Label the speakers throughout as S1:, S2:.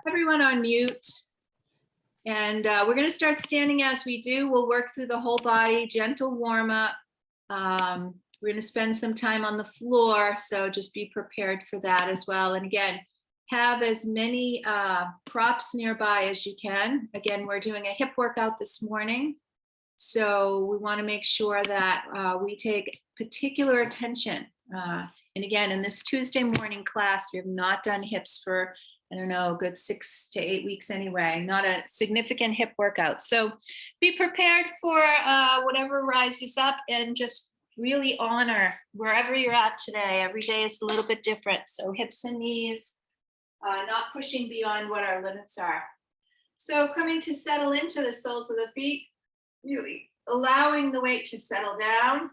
S1: Everyone on mute. And we're going to start standing as we do. We'll work through the whole body, gentle warm up. We're going to spend some time on the floor, so just be prepared for that as well. And again, have as many props nearby as you can. Again, we're doing a hip workout this morning, so we want to make sure that we take particular attention. And again, in this Tuesday morning class, we have not done hips for, I don't know, a good 6 to 8 weeks anyway, not a significant hip workout. So be prepared for whatever rises up, and just really honor wherever you're at today. Every day is a little bit different. So hips and knees, not pushing beyond what our limits are. So coming to settle into the soles of the feet, really allowing the weight to settle down.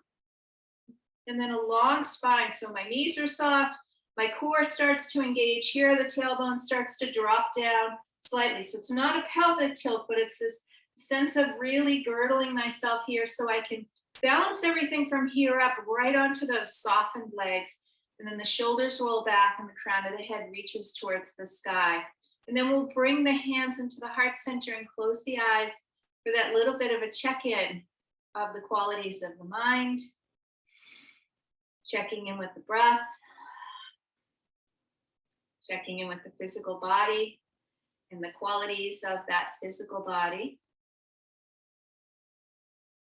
S1: And then a long spine. So my knees are soft, my core starts to engage here, the tailbone starts to drop down slightly. So it's not a pelvic tilt, but it's this sense of really girdling myself here so I can balance everything from here up right onto those softened legs. And then the shoulders roll back and the crown of the head reaches towards the sky. And then we'll bring the hands into the heart center and close the eyes for that little bit of a check-in of the qualities of the mind, checking in with the breath, checking in with the physical body and the qualities of that physical body.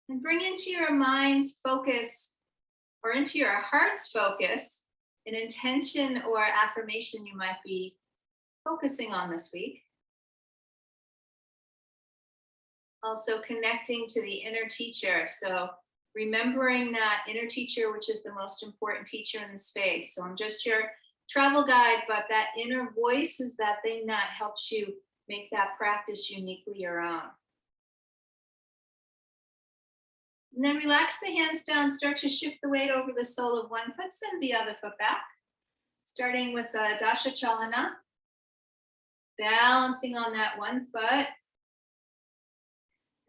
S1: And bring into your mind's focus, or into your heart's focus, an intention or affirmation you might be focusing on this week. Also connecting to the inner teacher. So remembering that inner teacher, which is the most important teacher in the space. So I'm just your travel guide, but that inner voice is that thing that helps you make that practice uniquely your own. And then relax the hands down, start to shift the weight over the sole of one foot, send the other foot back. Starting with the Dasha Chalana, balancing on that one foot.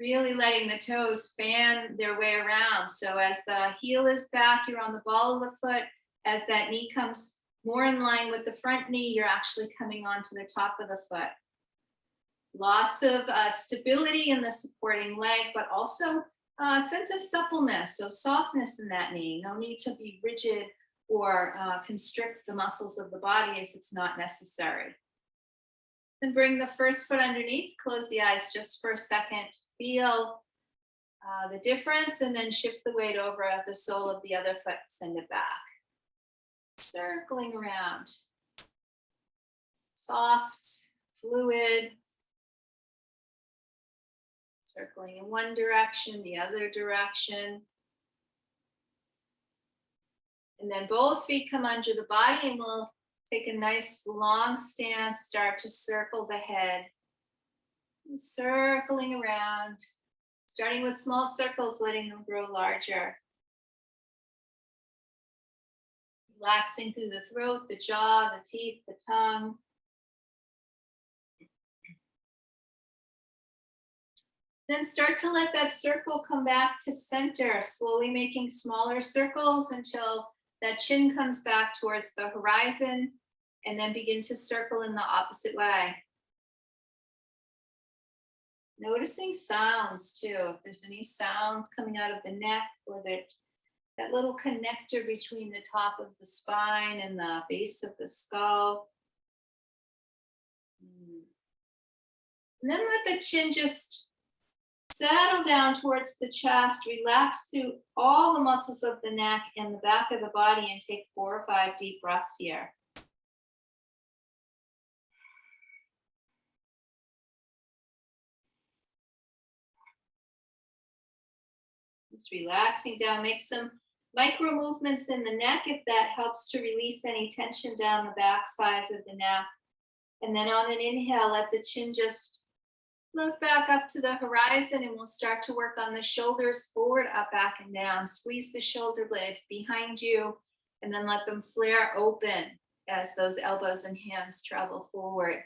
S1: Really letting the toes fan their way around. So as the heel is back, you're on the ball of the foot. As that knee comes more in line with the front knee, you're actually coming onto the top of the foot. Lots of stability in the supporting leg, but also a sense of suppleness, so softness in that knee. No need to be rigid or constrict the muscles of the body if it's not necessary. Then bring the first foot underneath, close the eyes just for a second. Feel the difference, and then shift the weight over at the sole of the other foot, send it back. Circling around. Soft, fluid. Circling in one direction, the other direction. And then both feet come under the body, and we'll take a nice long stance, start to circle the head. Circling around, starting with small circles, letting them grow larger. Relaxing through the throat, the jaw, the teeth, the tongue. Then start to let that circle come back to center, slowly making smaller circles until that chin comes back towards the horizon, and then begin to circle in the opposite way. Noticing sounds too, if there's any sounds coming out of the neck, or that little connector between the top of the spine and the base of the skull. And then let the chin just settle down towards the chest, relax through all the muscles of the neck and the back of the body, and take 4 or 5 deep breaths here. Just relaxing down, make some micro movements in the neck if that helps to release any tension down the back sides of the neck. And then on an inhale, let the chin just look back up to the horizon, and we'll start to work on the shoulders forward, up, back, and down. Squeeze the shoulder blades behind you, and then let them flare open as those elbows and hands travel forward.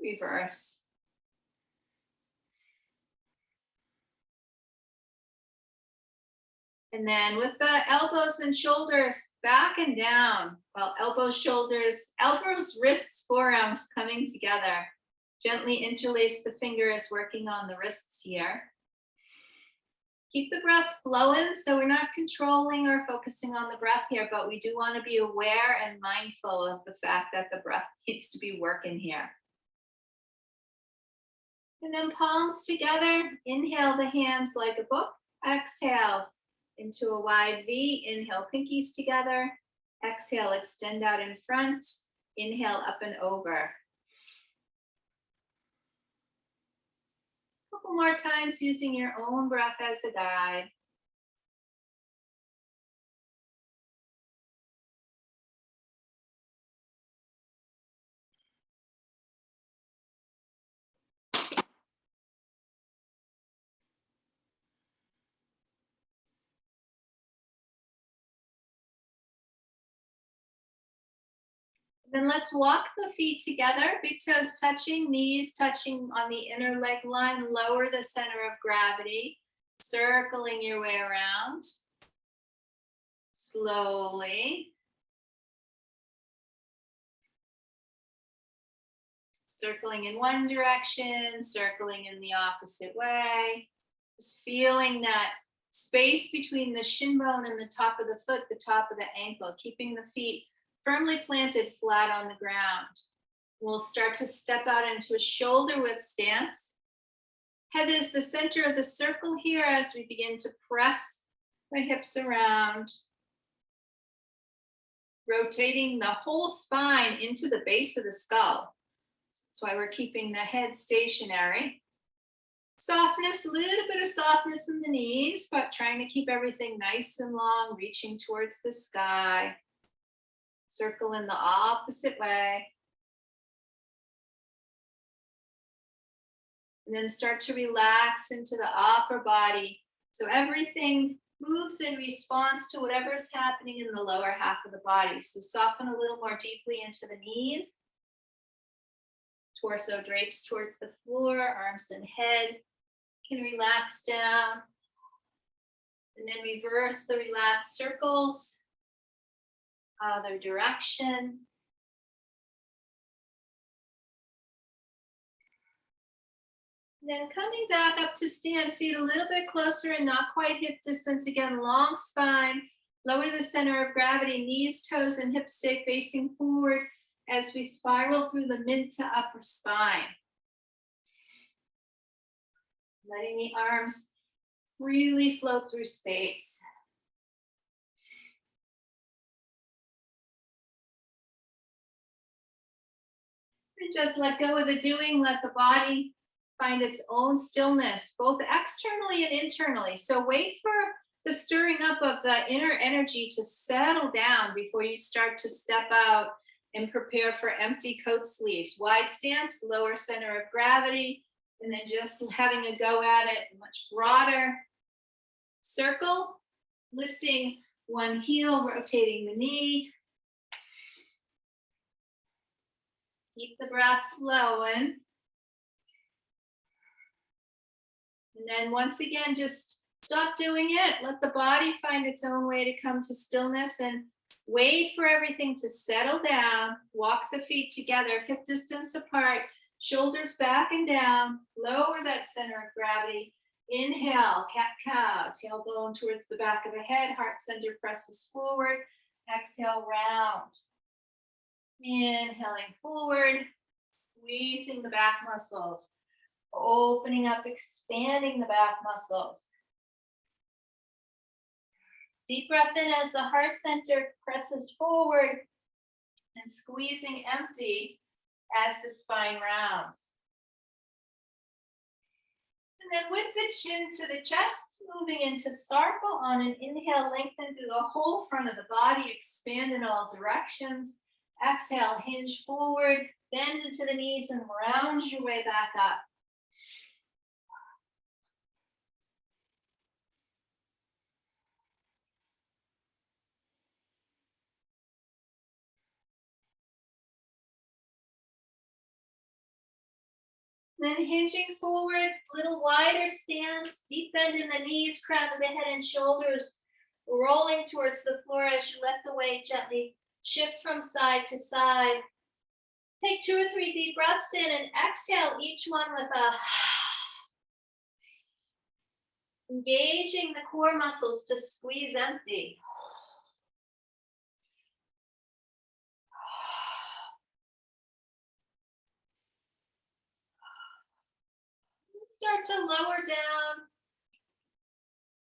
S1: Reverse. And then with the elbows and shoulders back and down. Well, elbows, shoulders, elbows, wrists, forearms coming together. Gently interlace the fingers, working on the wrists here. Keep the breath flowing, so we're not controlling or focusing on the breath here, but we do want to be aware and mindful of the fact that the breath needs to be working here. And then palms together. Inhale the hands like a book. Exhale into a wide V. Inhale, pinkies together. Exhale, extend out in front. Inhale, up and over. A couple more times using your own breath as a guide. Then let's walk the feet together, big toes touching, knees touching on the inner leg line, lower the center of gravity, circling your way around. Slowly. Circling in one direction, circling in the opposite way. Just feeling that space between the shin bone and the top of the foot, the top of the ankle, keeping the feet firmly planted flat on the ground. We'll start to step out into a shoulder width stance. Head is the center of the circle here as we begin to press the hips around. Rotating the whole spine into the base of the skull. That's why we're keeping the head stationary. Softness, a little bit of softness in the knees, but trying to keep everything nice and long, reaching towards the sky. Circle in the opposite way. And then start to relax into the upper body. So everything moves in response to whatever's happening in the lower half of the body. So soften a little more deeply into the knees. Torso drapes towards the floor, arms and head can relax down. And then reverse the relaxed circles. Other direction. And then coming back up to stand, feet a little bit closer and not quite hip distance. Again, long spine, lower the center of gravity, knees, toes, and hips stay facing forward as we spiral through the mid to upper spine. Letting the arms freely float through space. And just let go of the doing, let the body find its own stillness, both externally and internally. So wait for the stirring up of the inner energy to settle down before you start to step out and prepare for empty coat sleeves. Wide stance, lower center of gravity, and then just having a go at it, much broader. Circle, lifting one heel, rotating the knee. Keep the breath flowing. And then once again, just stop doing it. Let the body find its own way to come to stillness and wait for everything to settle down. Walk the feet together, hip distance apart, shoulders back and down. Lower that center of gravity. Inhale, cat-cow, tailbone towards the back of the head, heart center presses forward. Exhale, round. Inhaling forward, squeezing the back muscles. Opening up, expanding the back muscles. Deep breath in as the heart center presses forward and squeezing empty as the spine rounds. And then with the chin to the chest, moving into Sarpa on an inhale, lengthen through the whole front of the body, expand in all directions. Exhale, hinge forward, bend into the knees and round your way back up. Then hinging forward, little wider stance, deep bend in the knees, crown of the head and shoulders rolling towards the floor as you let the weight gently shift from side to side. Take 2 or 3 deep breaths in and exhale each one with a engaging the core muscles to squeeze empty. Start to lower down,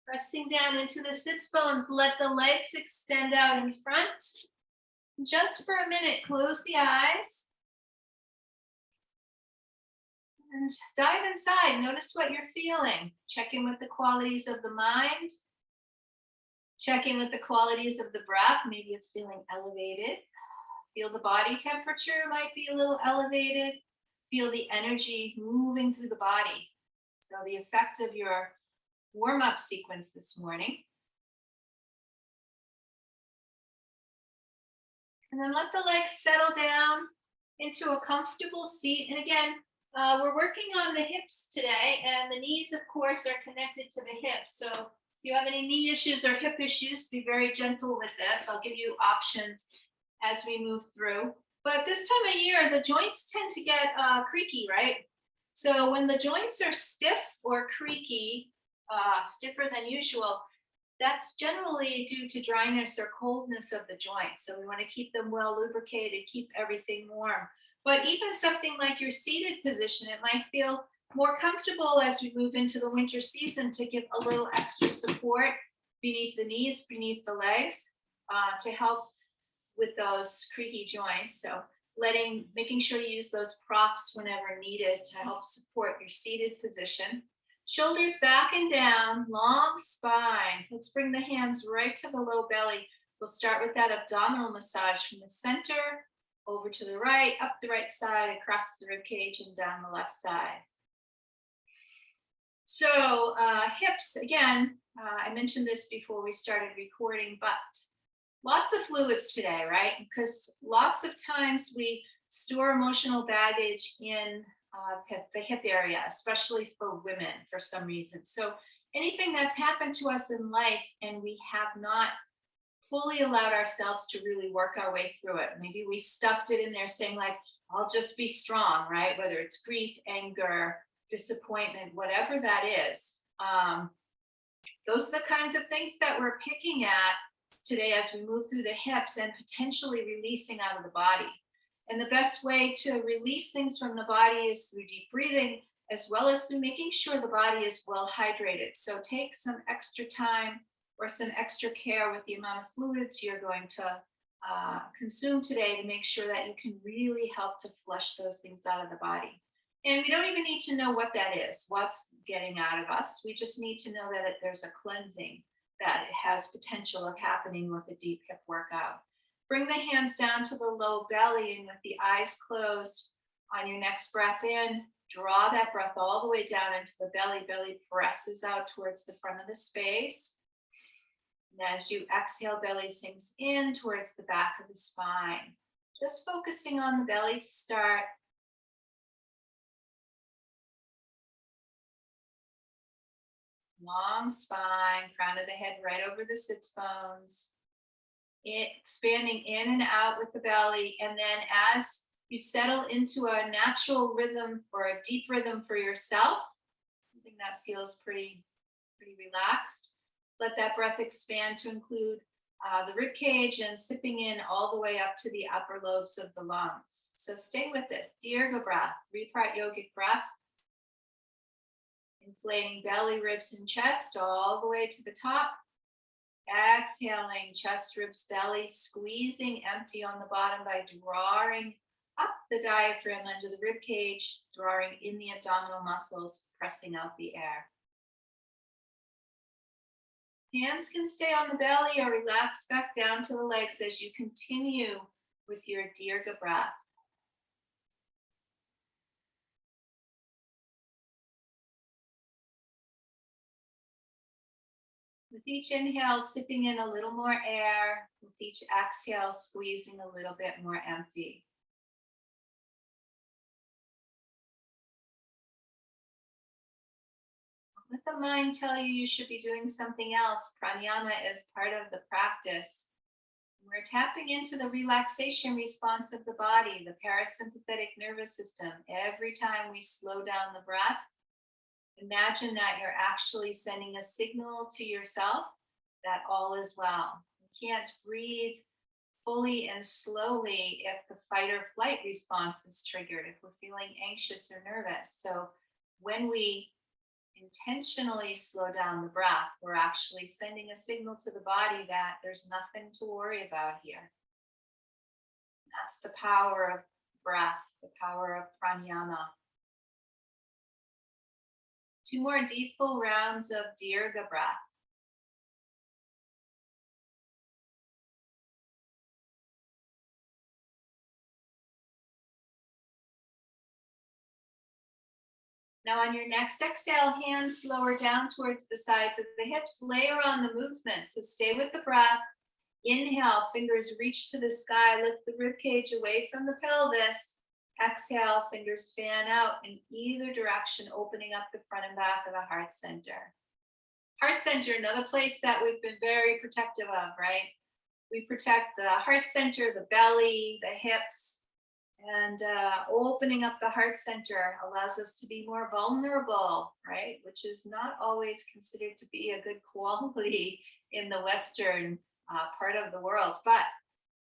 S1: pressing down into the sits bones. Let the legs extend out in front. Just for a minute, close the eyes. And dive inside. Notice what you're feeling. Check in with the qualities of the mind. Check in with the qualities of the breath. Maybe it's feeling elevated. Feel the body temperature might be a little elevated. Feel the energy moving through the body. So the effect of your warm-up sequence this morning. And then let the legs settle down into a comfortable seat. And again, we're working on the hips today, and the knees, of course, are connected to the hips. So if you have any knee issues or hip issues, be very gentle with this. I'll give you options as we move through. But this time of year, the joints tend to get creaky, right? So when the joints are stiff or creaky, stiffer than usual, that's generally due to dryness or coldness of the joints. So we want to keep them well lubricated, keep everything warm. But even something like your seated position, it might feel more comfortable as we move into the winter season to give a little extra support beneath the knees, beneath the legs, to help with those creaky joints. So making sure you use those props whenever needed to help support your seated position. Shoulders back and down, long spine. Let's bring the hands right to the low belly. We'll start with that abdominal massage from the center, over to the right, up the right side, across the rib cage, and down the left side. So hips, again, I mentioned this before we started recording, but lots of fluids today, right? Because lots of times we store emotional baggage in the hip area, especially for women for some reason. So anything that's happened to us in life and we have not fully allowed ourselves to really work our way through it. Maybe we stuffed it in there saying like, I'll just be strong, right? Whether it's grief, anger, disappointment, whatever that is. Those are the kinds of things that we're picking at today as we move through the hips and potentially releasing out of the body. And the best way to release things from the body is through deep breathing, as well as through making sure the body is well hydrated. So take some extra time or some extra care with the amount of fluids you're going to consume today to make sure that you can really help to flush those things out of the body. And we don't even need to know what that is, what's getting out of us. We just need to know that there's a cleansing that has potential of happening with a deep hip workout. Bring the hands down to the low belly, and with the eyes closed, on your next breath in, draw that breath all the way down into the belly. Belly presses out towards the front of the space. And as you exhale, belly sinks in towards the back of the spine. Just focusing on the belly to start. Long spine, crown of the head right over the sits bones. Expanding in and out with the belly. And then as you settle into a natural rhythm or a deep rhythm for yourself, something that feels pretty relaxed, let that breath expand to include the rib cage and sipping in all the way up to the upper lobes of the lungs. So stay with this. Dirga breath, 3-part yogic breath. Inflating belly, ribs, and chest all the way to the top. Exhaling, chest, ribs, belly, squeezing empty on the bottom by drawing up the diaphragm under the rib cage, drawing in the abdominal muscles, pressing out the air. Hands can stay on the belly or relax back down to the legs as you continue with your Dirga breath. With each inhale, sipping in a little more air. With each exhale, squeezing a little bit more empty. let the mind tell you should be doing something else. Pranayama is part of the practice. We're tapping into the relaxation response of the body, the parasympathetic nervous system. Every time we slow down the breath, imagine that you're actually sending a signal to yourself that all is well. You can't breathe fully and slowly if the fight or flight response is triggered, if we're feeling anxious or nervous. So when we intentionally slow down the breath, we're actually sending a signal to the body that there's nothing to worry about here. That's the power of breath, the power of pranayama. 2 more deep full rounds of dirgha breath. Now on your next exhale, hands lower down towards the sides of the hips, layer on the movement. So stay with the breath. Inhale, fingers reach to the sky, lift the rib cage away from the pelvis. Exhale, fingers fan out in either direction, opening up the front and back of the heart center. Heart center, another place that we've been very protective of, right? We protect the heart center, the belly, the hips. And opening up the heart center allows us to be more vulnerable, right? Which is not always considered to be a good quality in the Western part of the world. But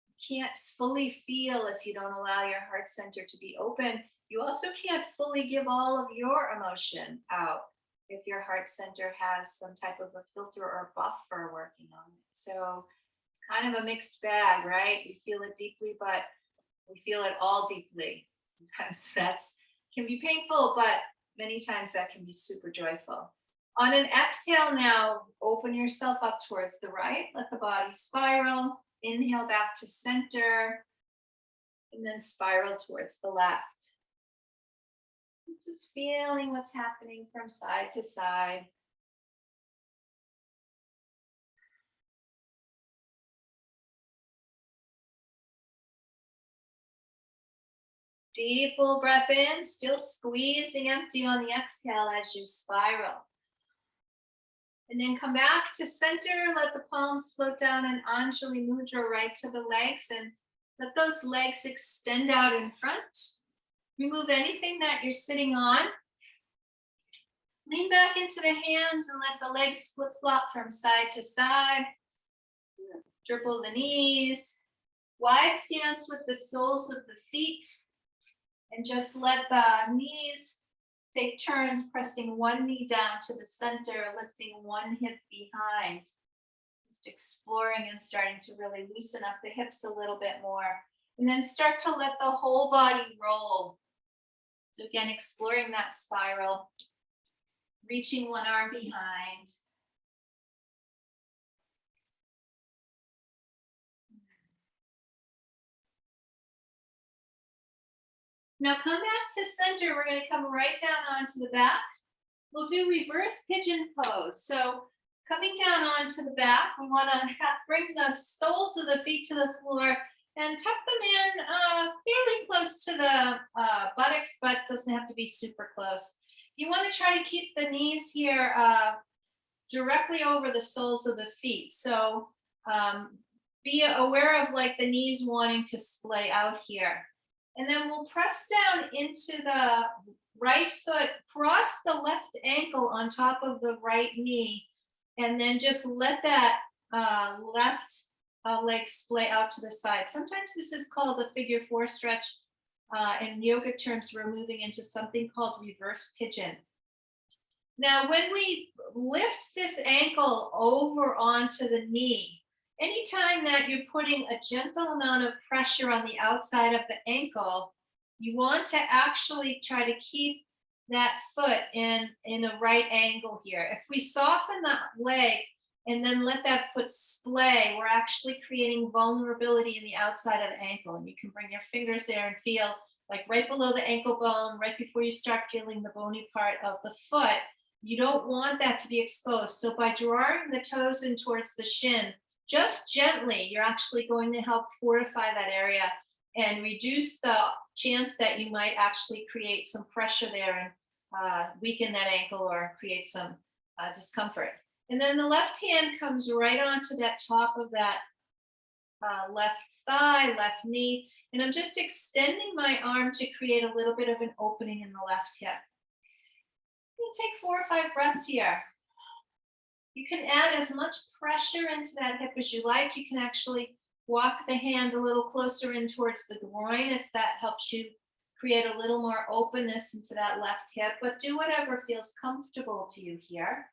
S1: you can't fully feel if you don't allow your heart center to be open. You also can't fully give all of your emotion out if your heart center has some type of a filter or buffer working on it. So it's kind of a mixed bag, right? We feel it deeply, but we feel it all deeply. Sometimes that can be painful, but many times that can be super joyful. On an exhale now, open yourself up towards the right. Let the body spiral. Inhale back to center. And then spiral towards the left. Just feeling what's happening from side to side. Deep full breath in, still squeezing empty on the exhale as you spiral. And then come back to center, let the palms float down in Anjali Mudra right to the legs and let those legs extend out in front. Remove anything that you're sitting on. Lean back into the hands and let the legs flip-flop from side to side. Dribble the knees. Wide stance with the soles of the feet. And just let the knees take turns, pressing one knee down to the center, lifting one hip behind. Just exploring and starting to really loosen up the hips a little bit more. And then start to let the whole body roll. So again, exploring that spiral, reaching one arm behind. Now come back to center. We're going to come right down onto the back. We'll do reverse pigeon pose. So coming down onto the back, we want to bring the soles of the feet to the floor and tuck them in fairly close to the buttocks, but doesn't have to be super close. You want to try to keep the knees here directly over the soles of the feet. So be aware of like the knees wanting to splay out here. And then we'll press down into the right foot, cross the left ankle on top of the right knee, and then just let that left leg splay out to the side. Sometimes this is called a figure 4 stretch. In yoga terms, we're moving into something called reverse pigeon. Now, when we lift this ankle over onto the knee, anytime that you're putting a gentle amount of pressure on the outside of the ankle, you want to actually try to keep that foot in a right angle here. If we soften that leg and then let that foot splay, we're actually creating vulnerability in the outside of the ankle. And you can bring your fingers there and feel like right below the ankle bone, right before you start feeling the bony part of the foot. You don't want that to be exposed. So by drawing the toes in towards the shin, just gently, you're actually going to help fortify that area and reduce the chance that you might actually create some pressure there and weaken that ankle or create some discomfort. And then the left hand comes right onto that top of that left thigh, left knee, and I'm just extending my arm to create a little bit of an opening in the left hip. You take 4 or 5 breaths here. You can add as much pressure into that hip as you like. You can actually walk the hand a little closer in towards the groin if that helps you create a little more openness into that left hip, but do whatever feels comfortable to you here.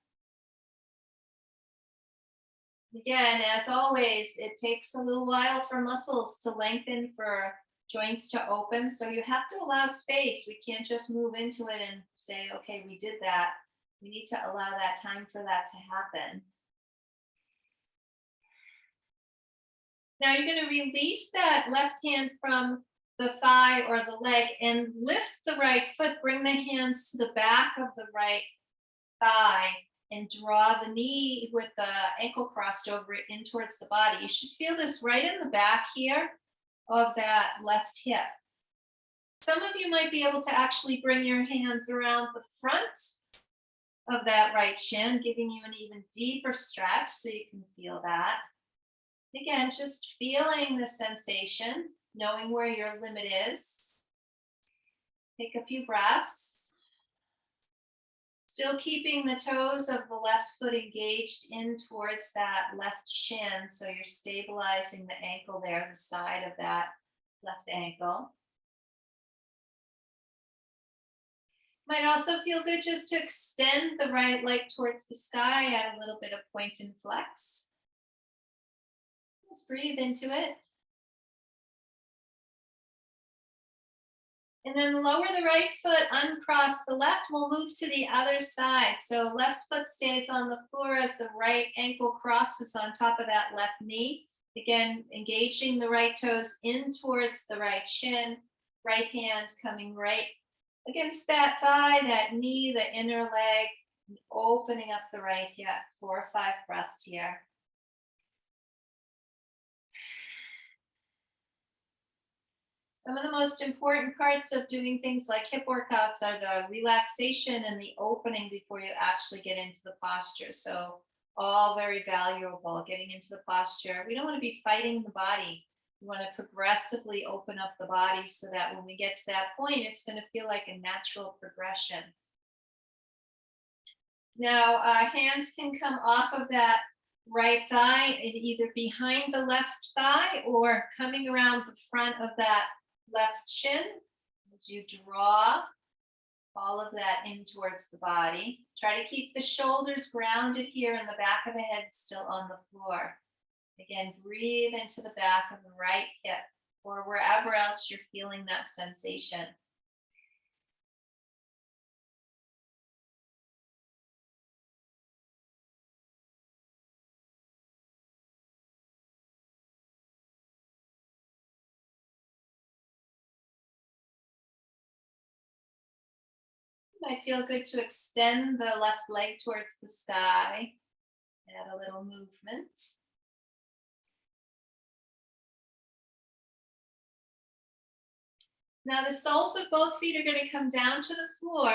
S1: Again, as always, it takes a little while for muscles to lengthen, for joints to open, so you have to allow space. We can't just move into it and say, okay, we did that. We need to allow that time for that to happen. Now you're going to release that left hand from the thigh or the leg and lift the right foot. Bring the hands to the back of the right thigh and draw the knee with the ankle crossed over it in towards the body. You should feel this right in the back here of that left hip. Some of you might be able to actually bring your hands around the front of that right shin, giving you an even deeper stretch so you can feel that. Again, just feeling the sensation, knowing where your limit is. Take a few breaths. Still keeping the toes of the left foot engaged in towards that left shin, so you're stabilizing the ankle there, the side of that left ankle. Might also feel good just to extend the right leg towards the sky, add a little bit of point and flex. Just breathe into it. And then lower the right foot, uncross the left. We'll move to the other side. So left foot stays on the floor as the right ankle crosses on top of that left knee. Again, engaging the right toes in towards the right shin, right hand coming right against that thigh, that knee, the inner leg, opening up the right hip. 4 or 5 breaths here. Some of the most important parts of doing things like hip workouts are the relaxation and the opening before you actually get into the posture. So all very valuable, getting into the posture. We don't want to be fighting the body. We want to progressively open up the body so that when we get to that point, it's going to feel like a natural progression. Now, hands can come off of that right thigh, either behind the left thigh or coming around the front of that left shin as you draw all of that in towards the body. Try to keep the shoulders grounded here and the back of the head still on the floor. Again, breathe into the back of the right hip or wherever else you're feeling that sensation. Might feel good to extend the left leg towards the sky. Add a little movement. Now the soles of both feet are going to come down to the floor.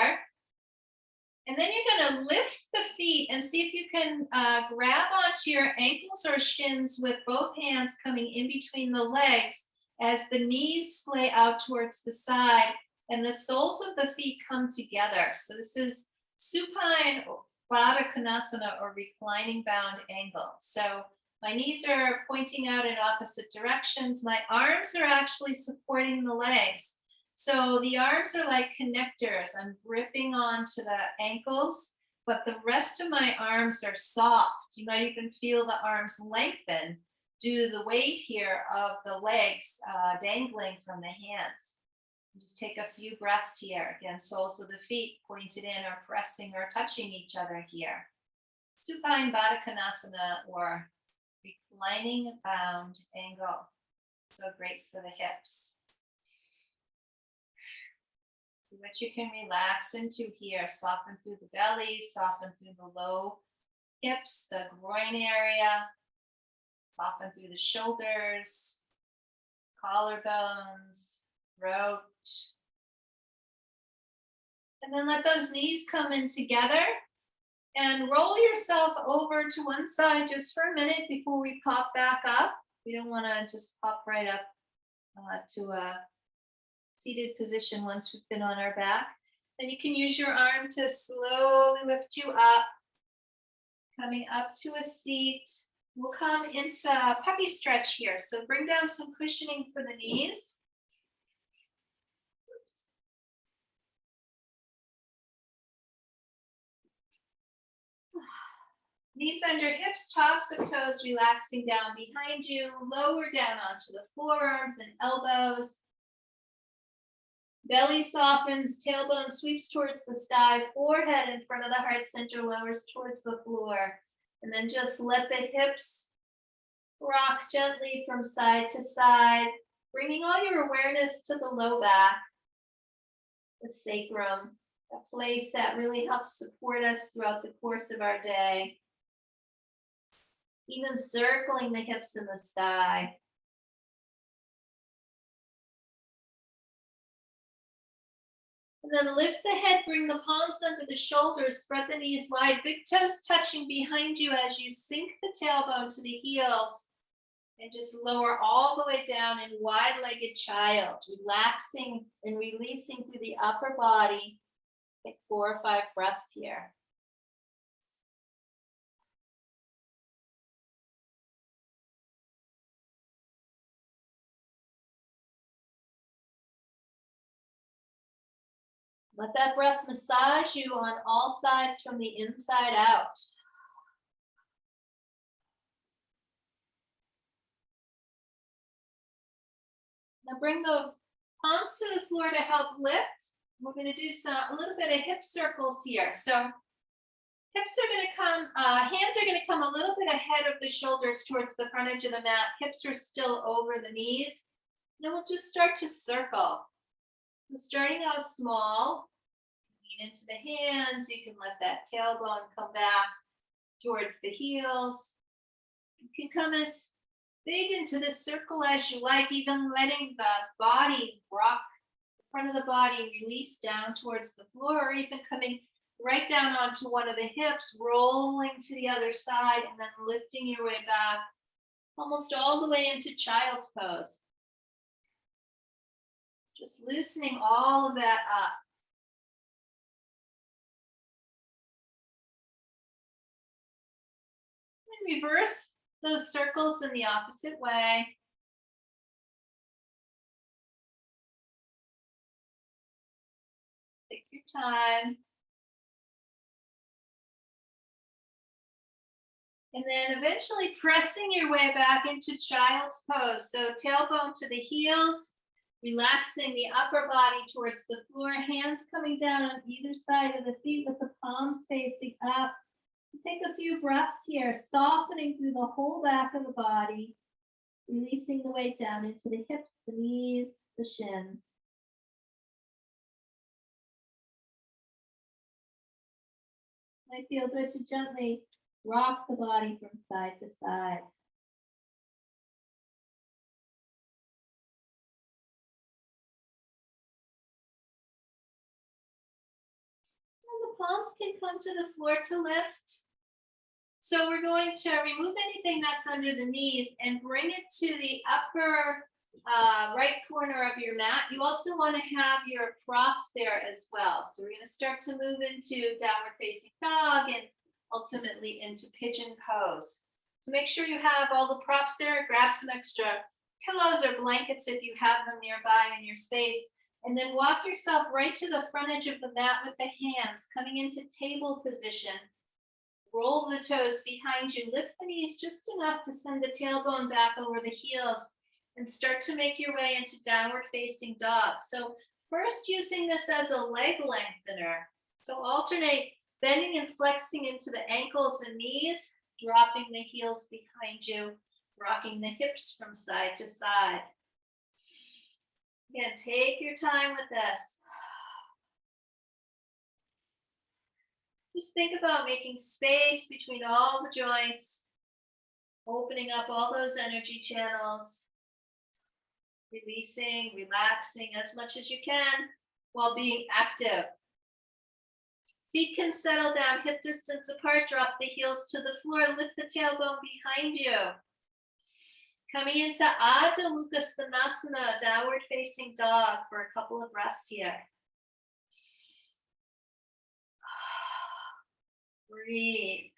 S1: And then you're going to lift the feet and see if you can grab onto your ankles or shins with both hands coming in between the legs as the knees splay out towards the side and the soles of the feet come together. So this is supine Baddha Konasana or reclining bound angle. So my knees are pointing out in opposite directions. My arms are actually supporting the legs. So the arms are like connectors. I'm gripping onto the ankles, but the rest of my arms are soft. You might even feel the arms lengthen due to the weight here of the legs dangling from the hands. Just take a few breaths here. Again, soles of the feet pointed in or pressing or touching each other here. Supine Baddha Konasana or reclining bound angle. So great for the hips. See what you can relax into here. Soften through the belly, soften through the low hips, the groin area. Soften through the shoulders, collarbones, throat. And then let those knees come in together And roll yourself over to one side just for a minute before we pop back up. We don't want to just pop right up to a seated position once we've been on our back. Then you can use your arm to slowly lift you up, coming up to a seat. We'll come into a puppy stretch here. So bring down some cushioning for the knees. Knees under hips, tops of toes relaxing down behind you. Lower down onto the forearms and elbows. Belly softens, tailbone sweeps towards the sky, forehead in front of the heart center lowers towards the floor. And then just let the hips rock gently from side to side, bringing all your awareness to the low back, the sacrum, a place that really helps support us throughout the course of our day. Even circling the hips in the sky. And then lift the head, bring the palms under the shoulders, spread the knees wide, big toes touching behind you as you sink the tailbone to the heels. And just lower all the way down in wide-legged child, relaxing and releasing through the upper body. Take 4 or 5 breaths here. Let that breath massage you on all sides from the inside out. Now bring the palms to the floor to help lift. We're going to do a little bit of hip circles here. So hips are going to come, hands are going to come a little bit ahead of the shoulders towards the front edge of the mat. Hips are still over the knees. Then we'll just start to circle. So starting out small, lean into the hands. You can let that tailbone come back towards the heels. You can come as big into the circle as you like, even letting the body rock, the front of the body release down towards the floor, or even coming right down onto one of the hips, rolling to the other side, and then lifting your way back almost all the way into child's pose. Just loosening all of that up. And reverse those circles in the opposite way. Take your time. And then eventually pressing your way back into child's pose. So tailbone to the heels, relaxing the upper body towards the floor, hands coming down on either side of the feet with the palms facing up. Take a few breaths here, softening through the whole back of the body, releasing the weight down into the hips, the knees, the shins. Might feel good to gently rock the body from side to side. And the palms can come to the floor to lift. So we're going to remove anything that's under the knees and bring it to the upper right corner of your mat. You also want to have your props there as well. So we're going to start to move into downward facing dog and ultimately into pigeon pose. So make sure you have all the props there. Grab some extra pillows or blankets if you have them nearby in your space. And then walk yourself right to the front edge of the mat with the hands coming into table position. Roll the toes behind you. Lift the knees just enough to send the tailbone back over the heels and start to make your way into downward facing dog. So first using this as a leg lengthener. So alternate bending and flexing into the ankles and knees, dropping the heels behind you, rocking the hips from side to side. Again, take your time with this. Just think about making space between all the joints, opening up all those energy channels, releasing, relaxing as much as you can while being active. Feet can settle down, hip distance apart, drop the heels to the floor, lift the tailbone behind you. Coming into Adho Mukha Svanasana, downward facing dog for a couple of breaths here. Breathe.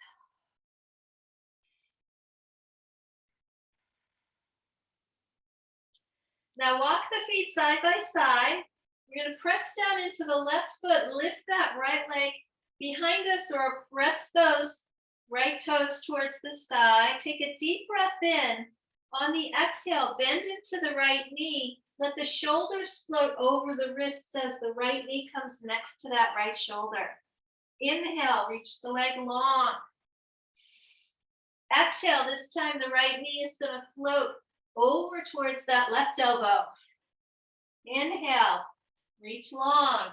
S1: Now walk the feet side by side. We're going to press down into the left foot, lift that right leg behind us or press those right toes towards the sky. Take a deep breath in. On the exhale, bend into the right knee. Let the shoulders float over the wrists as the right knee comes next to that right shoulder. Inhale, reach the leg long. Exhale, this time the right knee is going to float over towards that left elbow. Inhale, reach long,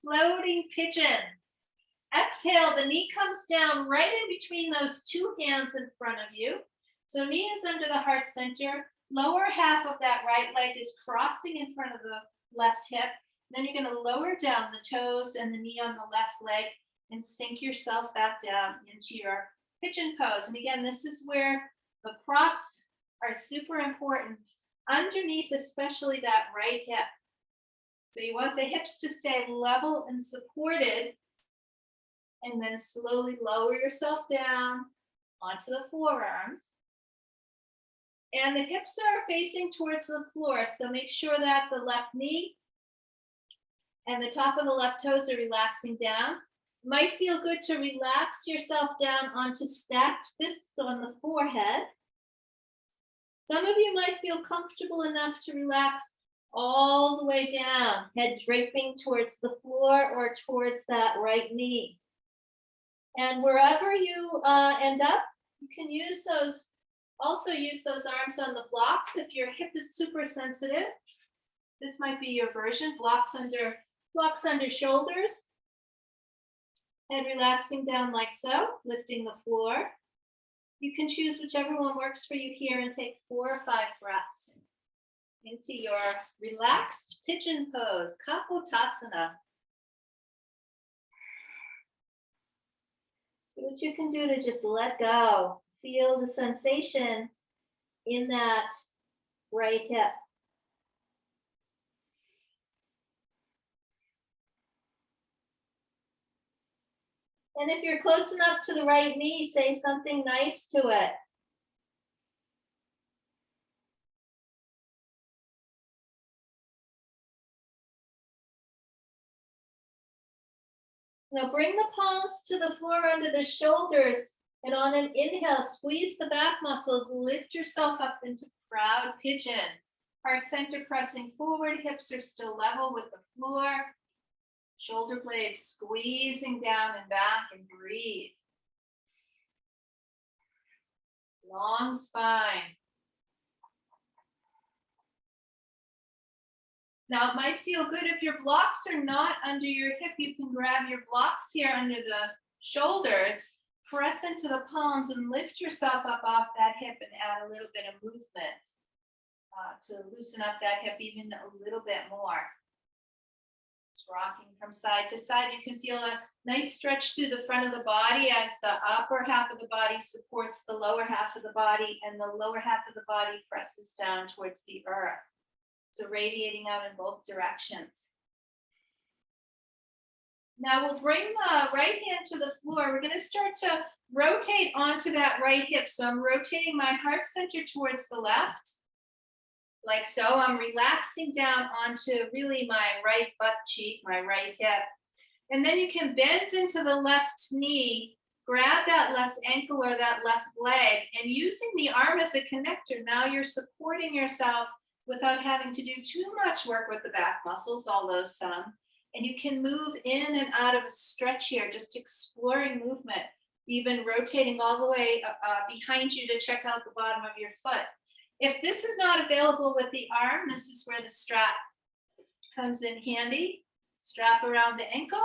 S1: floating pigeon. Exhale, the knee comes down right in between those two hands in front of you. So knee is under the heart center. Lower half of that right leg is crossing in front of the left hip. Then you're going to lower down the toes and the knee on the left leg and sink yourself back down into your pigeon pose. And again, this is where the props are super important. Underneath, especially that right hip. So you want the hips to stay level and supported. And then slowly lower yourself down onto the forearms. And the hips are facing towards the floor. So make sure that the left knee and the top of the left toes are relaxing down. Might feel good to relax yourself down onto stacked fists on the forehead. Some of you might feel comfortable enough to relax all the way down, head draping towards the floor or towards that right knee. And wherever you end up, you can use those, also use those arms on the blocks. If your hip is super sensitive, this might be your version, blocks under shoulders. Head relaxing down like so, lifting the floor. You can choose whichever one works for you here and take 4 or 5 breaths into your relaxed pigeon pose, Kapotasana. See what you can do to just let go. Feel the sensation in that right hip. And if you're close enough to the right knee, say something nice to it. Now bring the palms to the floor under the shoulders, and on an inhale, squeeze the back muscles, lift yourself up into proud pigeon. Heart center pressing forward, hips are still level with the floor. Shoulder blades squeezing down and back, and breathe. Long spine. Now it might feel good if your blocks are not under your hip. You can grab your blocks here under the shoulders, press into the palms and lift yourself up off that hip and add a little bit of movement to loosen up that hip even a little bit more. Rocking from side to side. You can feel a nice stretch through the front of the body as the upper half of the body supports the lower half of the body and the lower half of the body presses down towards the earth. So radiating out in both directions. Now we'll bring the right hand to the floor. We're going to start to rotate onto that right hip. So I'm rotating my heart center towards the left. Like so, I'm relaxing down onto really my right butt cheek, my right hip. And then you can bend into the left knee, grab that left ankle or that left leg, and using the arm as a connector, now you're supporting yourself without having to do too much work with the back muscles, although some. And you can move in and out of a stretch here, just exploring movement, even rotating all the way behind you to check out the bottom of your foot. If this is not available with the arm, this is where the strap comes in handy. Strap around the ankle,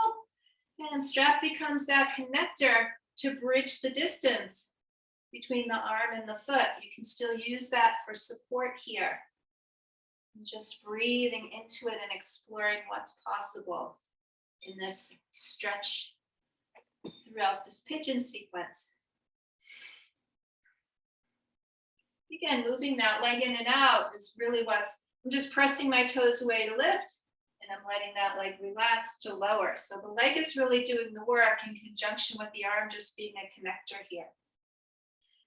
S1: and strap becomes that connector to bridge the distance between the arm and the foot. You can still use that for support here. And just breathing into it and exploring what's possible in this stretch throughout this pigeon sequence. Again, moving that leg in and out is really I'm just pressing my toes away to lift, and I'm letting that leg relax to lower. So the leg is really doing the work in conjunction with the arm just being a connector here.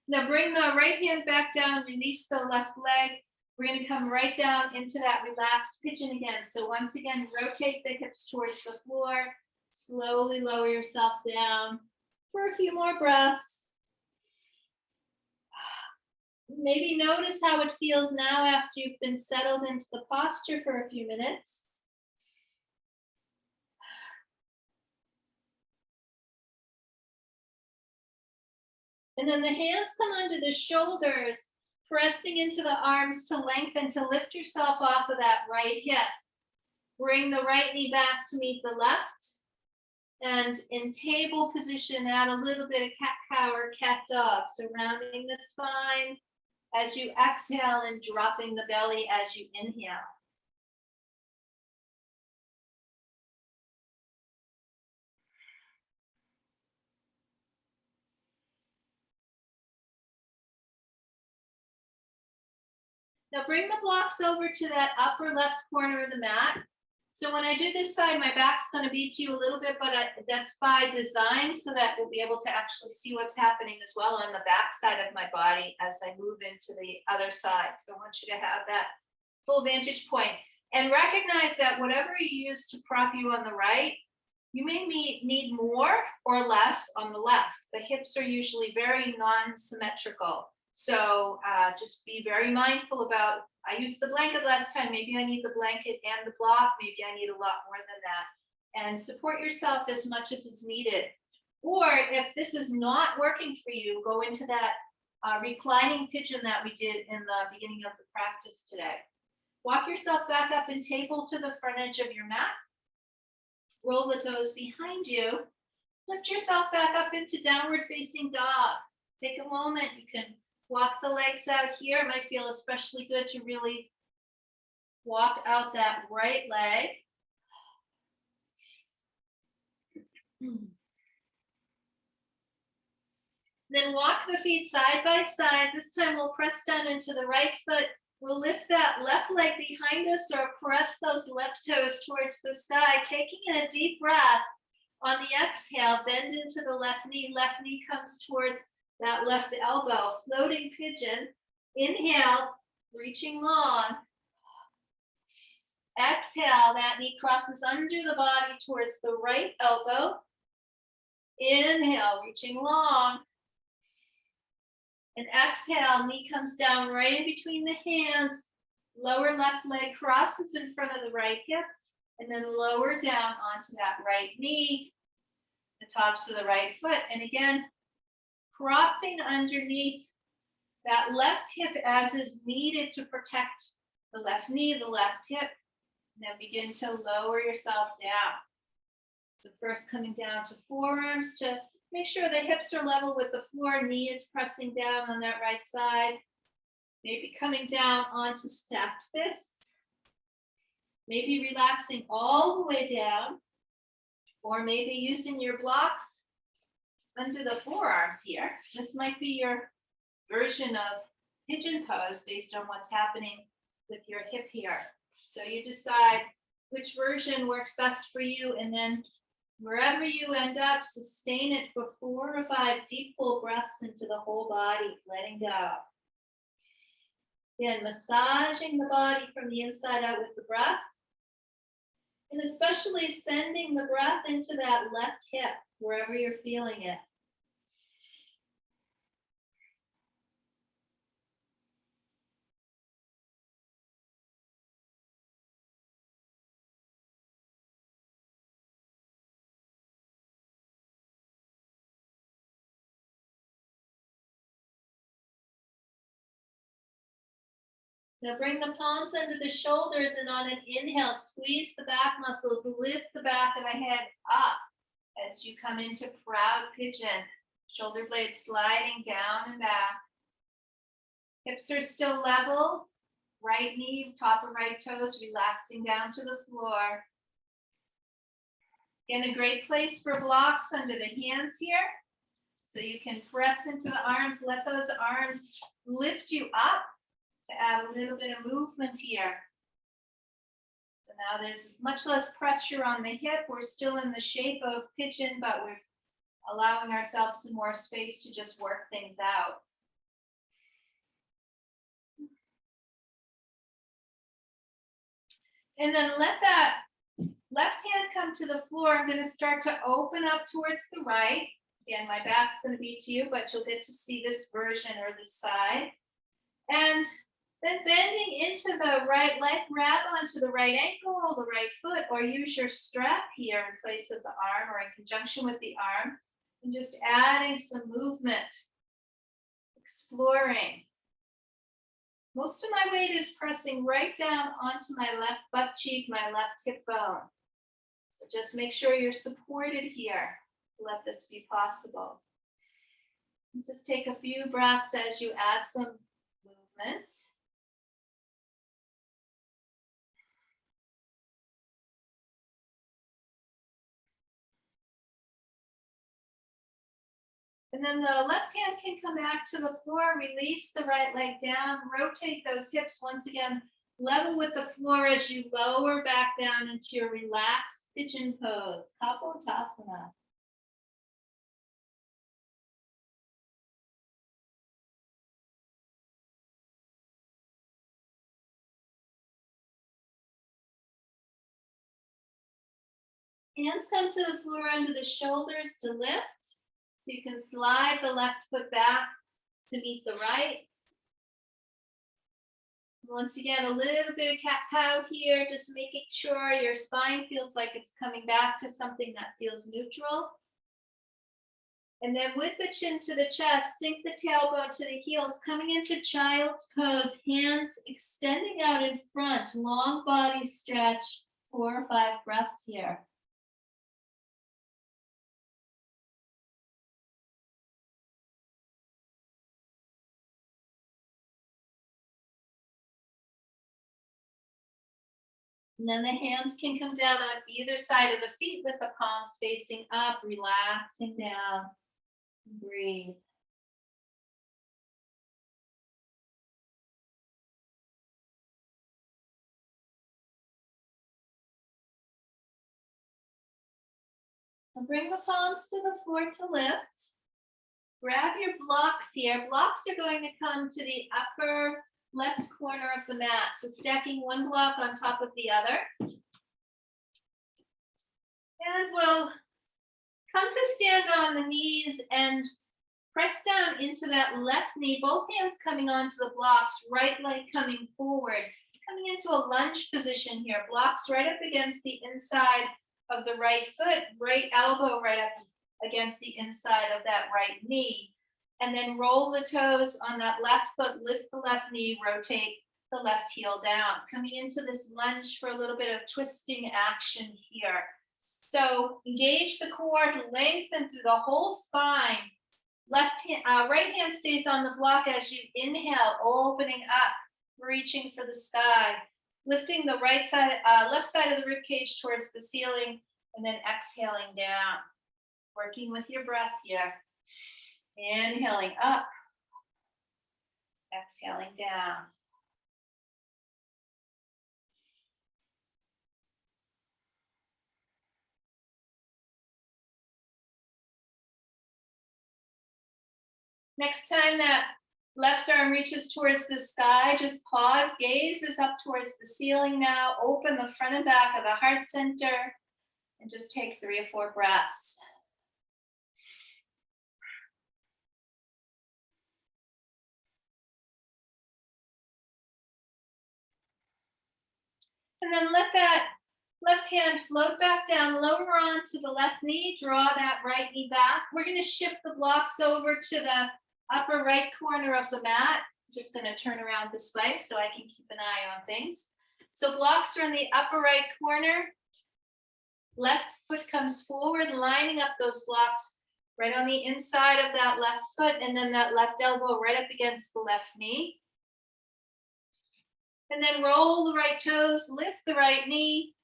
S1: Now bring the right hand back down, release the left leg. We're going to come right down into that relaxed pigeon again. So once again, rotate the hips towards the floor. Slowly lower yourself down for a few more breaths. Maybe notice how it feels now after you've been settled into the posture for a few minutes. And then the hands come under the shoulders, pressing into the arms to lengthen, to lift yourself off of that right hip. Bring the right knee back to meet the left. And in table position, add a little bit of cat-cow or cat dog, surrounding the spine as you exhale and dropping the belly as you inhale. Now bring the blocks over to that upper left corner of the mat. So when I do this side, my back's going to be to you a little bit, but that's by design so that we'll be able to actually see what's happening as well on the back side of my body as I move into the other side. So I want you to have that full vantage point. And recognize that whatever you use to prop you on the right, you may need more or less on the left. The hips are usually very non-symmetrical. So just be very mindful about, I used the blanket last time, maybe I need the blanket and the block, maybe I need a lot more than that. And support yourself as much as it's needed. Or if this is not working for you, go into that reclining pigeon that we did in the beginning of the practice today. Walk yourself back up and table to the front edge of your mat. Roll the toes behind you. Lift yourself back up into downward facing dog. Take a moment, you can walk the legs out here. It might feel especially good to really walk out that right leg. Then walk the feet side by side. This time we'll press down into the right foot. We'll lift that left leg behind us or press those left toes towards the sky, taking in a deep breath. On the exhale, bend into the left knee. Left knee comes towards that left elbow, floating pigeon. Inhale, reaching long. Exhale, that knee crosses under the body towards the right elbow. Inhale, reaching long. And exhale, knee comes down right in between the hands. Lower left leg crosses in front of the right hip. And then lower down onto that right knee, the tops of the right foot. And again, propping underneath that left hip as is needed to protect the left knee, the left hip. And then begin to lower yourself down. So first coming down to forearms to make sure the hips are level with the floor, knee is pressing down on that right side. Maybe coming down onto stacked fists. Maybe relaxing all the way down. Or maybe using your blocks under the forearms here. This might be your version of pigeon pose based on what's happening with your hip here. So you decide which version works best for you, and then wherever you end up, sustain it for 4 or 5 deep full breaths into the whole body, letting go. Then massaging the body from the inside out with the breath. And especially sending the breath into that left hip, wherever you're feeling it. Now bring the palms under the shoulders, and on an inhale, squeeze the back muscles, lift the back of the head up as you come into proud pigeon. Shoulder blades sliding down and back. Hips are still level. Right knee, top of right toes, relaxing down to the floor. Again, a great place for blocks under the hands here. So you can press into the arms, let those arms lift you up to add a little bit of movement here. So now there's much less pressure on the hip. We're still in the shape of pigeon, but we're allowing ourselves some more space to just work things out. And then let that left hand come to the floor. I'm going to start to open up towards the right. Again, my back's going to be to you, but you'll get to see this version or this side. And then bending into the right leg, grab onto the right ankle, the right foot, or use your strap here in place of the arm or in conjunction with the arm. And just adding some movement, exploring. Most of my weight is pressing right down onto my left butt cheek, my left hip bone. So just make sure you're supported here to let this be possible. And just take a few breaths as you add some movement. And then the left hand can come back to the floor, release the right leg down, rotate those hips once again, level with the floor as you lower back down into your relaxed pigeon pose, Kapotasana. Hands come to the floor under the shoulders to lift. So you can slide the left foot back to meet the right. Once again, a little bit of cat-cow here, just making sure your spine feels like it's coming back to something that feels neutral. And then with the chin to the chest, sink the tailbone to the heels, coming into child's pose, hands extending out in front, long body stretch, 4 or 5 breaths here. And then the hands can come down on either side of the feet with the palms facing up, relaxing down. Breathe. And bring the palms to the floor to lift. Grab your blocks here. Blocks are going to come to the upper left corner of the mat. So stacking one block on top of the other. And we'll come to stand on the knees and press down into that left knee, both hands coming onto the blocks, right leg coming forward, coming into a lunge position here, blocks right up against the inside of the right foot, right elbow right up against the inside of that right knee. And then roll the toes on that left foot, lift the left knee, rotate the left heel down. Coming into this lunge for a little bit of twisting action here. So engage the core, lengthen through the whole spine. Right hand stays on the block as you inhale, opening up, reaching for the sky, lifting the right side, left side of the rib cage towards the ceiling, and then exhaling down. Working with your breath here. Inhaling up, exhaling down. Next time that left arm reaches towards the sky, just pause, gaze is up towards the ceiling now. Open the front and back of the heart center and just take 3 or 4 breaths. And then let that left hand float back down, lower onto the left knee, draw that right knee back. We're going to shift the blocks over to the upper right corner of the mat. I'm just going to turn around this way so I can keep an eye on things. So blocks are in the upper right corner. Left foot comes forward, lining up those blocks right on the inside of that left foot, and then that left elbow right up against the left knee. And then roll the right toes, lift the right knee,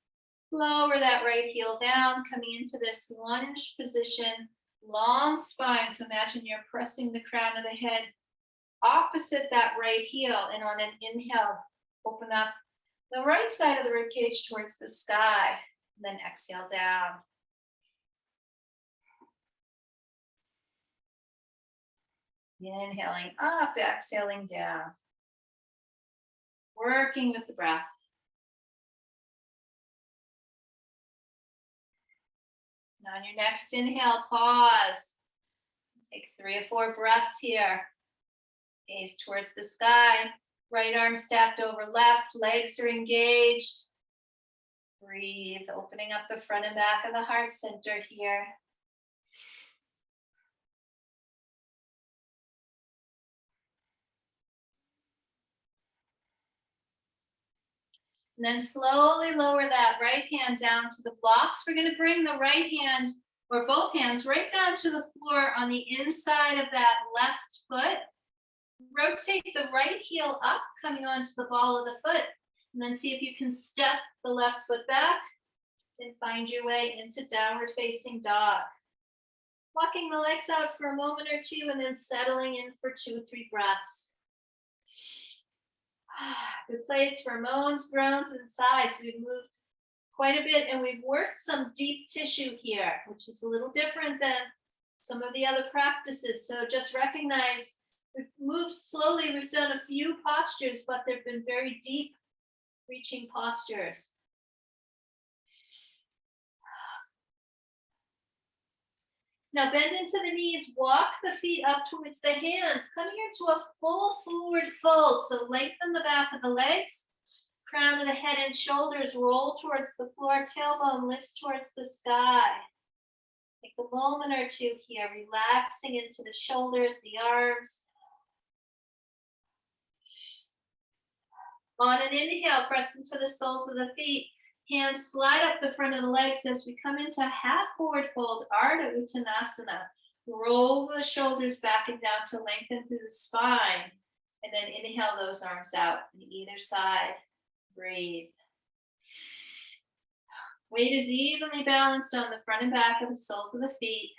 S1: Lower that right heel down, coming into this lunge position, long spine. So imagine you're pressing the crown of the head opposite that right heel. And on an inhale, open up the right side of the rib cage towards the sky. And then exhale down. Inhaling up, exhaling down. Working with the breath. On your next inhale, pause. Take 3 or 4 breaths here. Gaze towards the sky. Right arm stacked over left, legs are engaged. Breathe, opening up the front and back of the heart center here. And then slowly lower that right hand down to the blocks. We're going to bring the right hand or both hands right down to the floor on the inside of that left foot. Rotate the right heel up, coming onto the ball of the foot. And then see if you can step the left foot back and find your way into downward facing dog. Walking the legs out for a moment or two and then settling in for 2 or 3 breaths. Good place for moans, groans, and sighs. We've moved quite a bit and we've worked some deep tissue here, which is a little different than some of the other practices. So just recognize we've moved slowly. We've done a few postures, but they've been very deep reaching postures. Now bend into the knees, walk the feet up towards the hands, coming into a full forward fold. So lengthen the back of the legs, crown of the head and shoulders roll towards the floor, tailbone lifts towards the sky. Take a moment or two here, relaxing into the shoulders, the arms. On an inhale, press into the soles of the feet. Hands slide up the front of the legs as we come into half forward fold, Ardha Uttanasana. Roll the shoulders back and down to lengthen through the spine. And then inhale those arms out on either side. Breathe. Weight is evenly balanced on the front and back of the soles of the feet.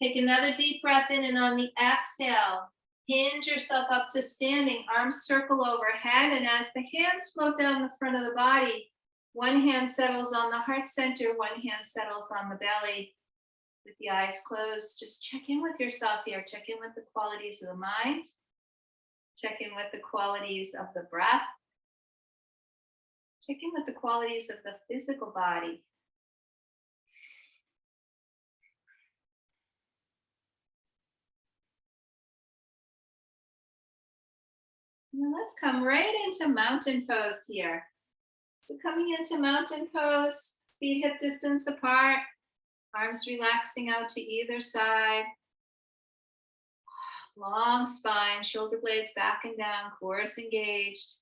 S1: Take another deep breath in, and on the exhale, hinge yourself up to standing, arms circle overhead, and as the hands float down the front of the body, one hand settles on the heart center, one hand settles on the belly. With the eyes closed, just check in with yourself here. Check in with the qualities of the mind. Check in with the qualities of the breath. Check in with the qualities of the physical body. Now let's come right into mountain pose here. So coming into mountain pose, feet hip distance apart, arms relaxing out to either side. Long spine, shoulder blades back and down, chorus engaged.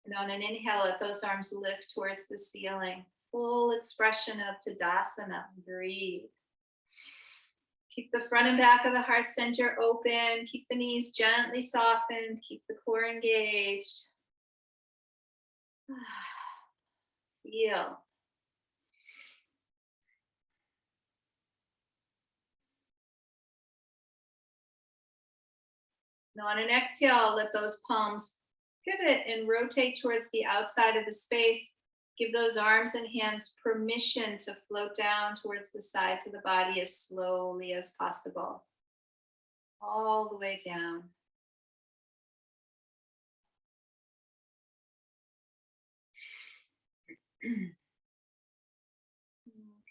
S1: And on an inhale, let those arms lift towards the ceiling. Full expression of Tadasana. Breathe. Keep the front and back of the heart center open. Keep the knees gently softened. Keep the core engaged. Feel. Now on an exhale, let those palms pivot and rotate towards the outside of the space. Give those arms and hands permission to float down towards the sides of the body as slowly as possible. All the way down.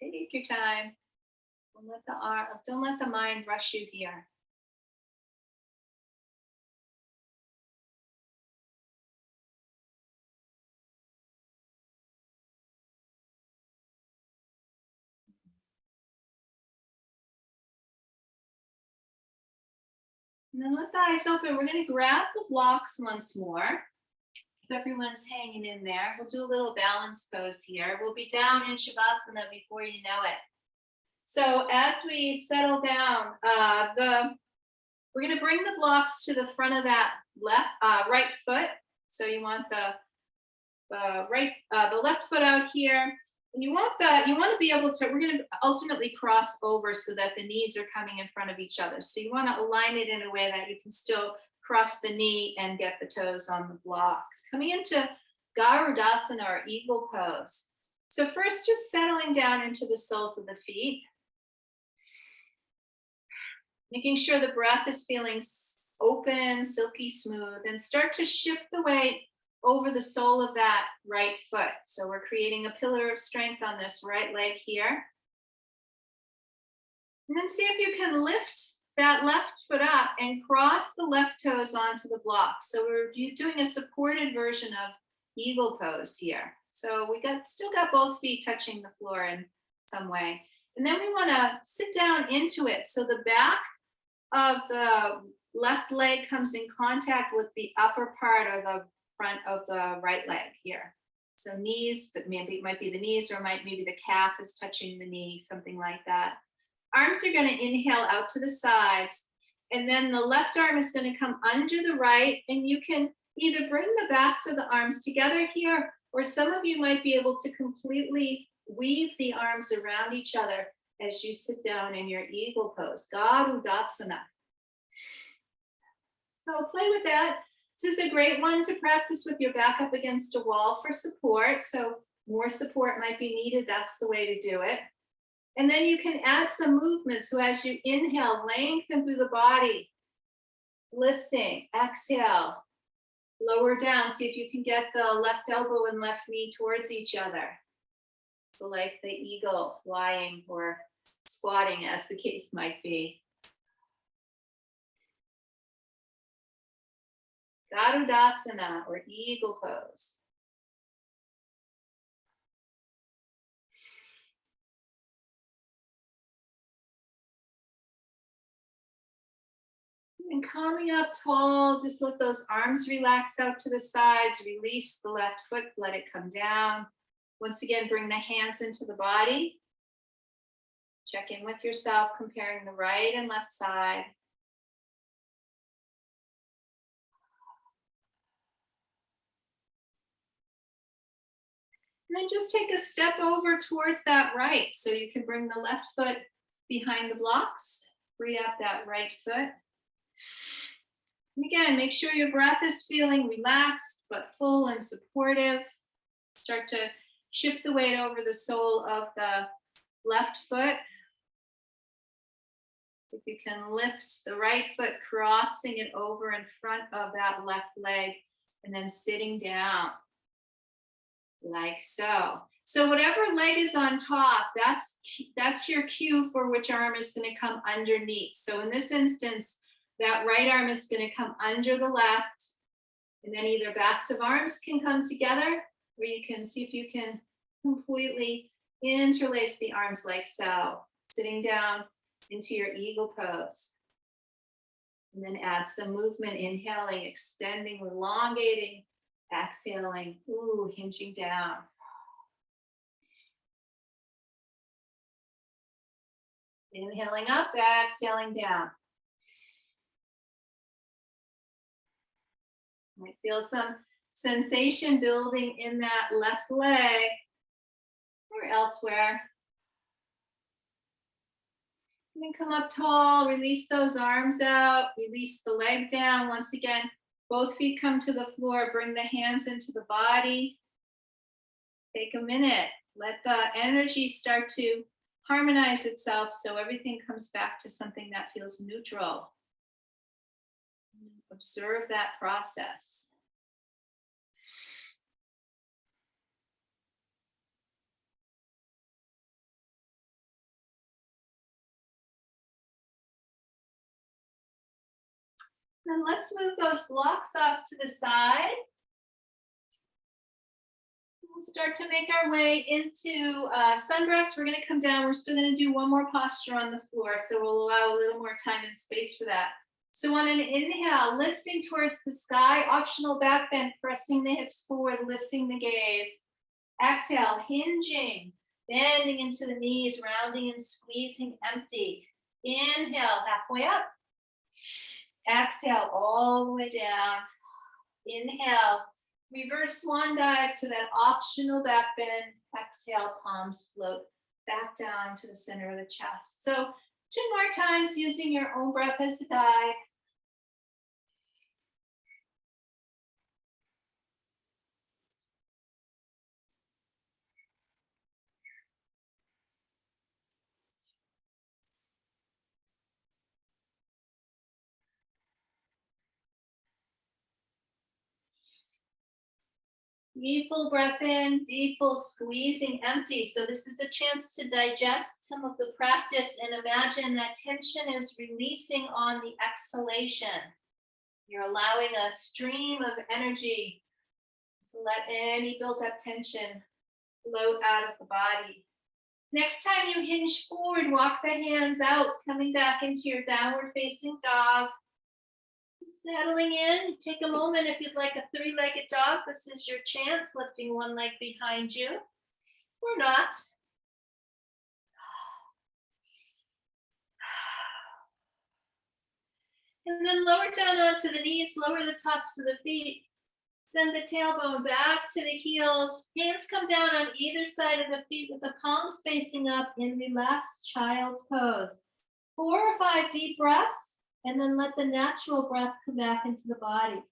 S1: Take your time. Don't let the mind rush you here. And then let the eyes open. We're going to grab the blocks once more. If everyone's hanging in there, we'll do a little balance pose here. We'll be down in Shavasana before you know it. So as we settle down, we're going to bring the blocks to the front of that right foot. So you want the the left foot out here. And you want to be able to, we're going to ultimately cross over so that the knees are coming in front of each other. So you want to align it in a way that you can still cross the knee and get the toes on the block. Coming into Garudasana or eagle pose. So first, just settling down into the soles of the feet. Making sure the breath is feeling open, silky smooth, and start to shift the weight over the sole of that right foot. So we're creating a pillar of strength on this right leg here. And then see if you can lift that left foot up and cross the left toes onto the block. So we're doing a supported version of eagle pose here. So we still got both feet touching the floor in some way. And then we want to sit down into it. So the back of the left leg comes in contact with the upper part of the front of the right leg here. So knees, but maybe it might be the knees, or maybe the calf is touching the knee, something like that. Arms are going to inhale out to the sides, and then the left arm is going to come under the right, and you can either bring the backs of the arms together here, or some of you might be able to completely weave the arms around each other as you sit down in your eagle pose, Garudasana. So play with that. This is a great one to practice with your back up against a wall for support. So more support might be needed. That's the way to do it. And then you can add some movement. So as you inhale, lengthen through the body, lifting, exhale, lower down. See if you can get the left elbow and left knee towards each other. So like the eagle flying or squatting, as the case might be. Garudasana or eagle pose. And coming up tall, just let those arms relax out to the sides, release the left foot, let it come down. Once again, bring the hands into the body. Check in with yourself, comparing the right and left side. And then just take a step over towards that right. So you can bring the left foot behind the blocks, free up that right foot. And again, make sure your breath is feeling relaxed, but full and supportive. Start to shift the weight over the sole of the left foot. If you can lift the right foot, crossing it over in front of that left leg, and then sitting down like so. So whatever leg is on top, that's your cue for which arm is going to come underneath. So in this instance, that right arm is going to come under the left, and then either backs of arms can come together, or you can see if you can completely interlace the arms like so, sitting down into your eagle pose. And then add some movement, inhaling, extending, elongating, exhaling, hinging down. Inhaling up, exhaling down. Might feel some sensation building in that left leg or elsewhere. And then come up tall, release those arms out, release the leg down. Once again, both feet come to the floor, bring the hands into the body. Take a minute, let the energy start to harmonize itself so everything comes back to something that feels neutral. Observe that process. Then let's move those blocks off to the side. We'll start to make our way into sun breaths. We're going to come down. We're still going to do one more posture on the floor, so we'll allow a little more time and space for that. So on an inhale, lifting towards the sky, optional back bend, pressing the hips forward, lifting the gaze. Exhale, hinging, bending into the knees, rounding and squeezing empty. Inhale, halfway up. Exhale, all the way down. Inhale, Reverse swan dive to that optional back bend. Exhale, palms float back down to the center of the chest. So 2 more times using your own breath as a guide. Deep full breath in, deep full squeezing empty. So this is a chance to digest some of the practice and imagine that tension is releasing on the exhalation. You're allowing a stream of energy to let any built up tension float out of the body. Next time you hinge forward, walk the hands out, coming back into your downward facing dog. Settling in, take a moment if you'd like a 3-legged dog. This is your chance, lifting one leg behind you or not. And then lower down onto the knees, lower the tops of the feet. Send the tailbone back to the heels. Hands come down on either side of the feet with the palms facing up in relaxed child's pose. 4 or 5 deep breaths. And then let the natural breath come back into the body.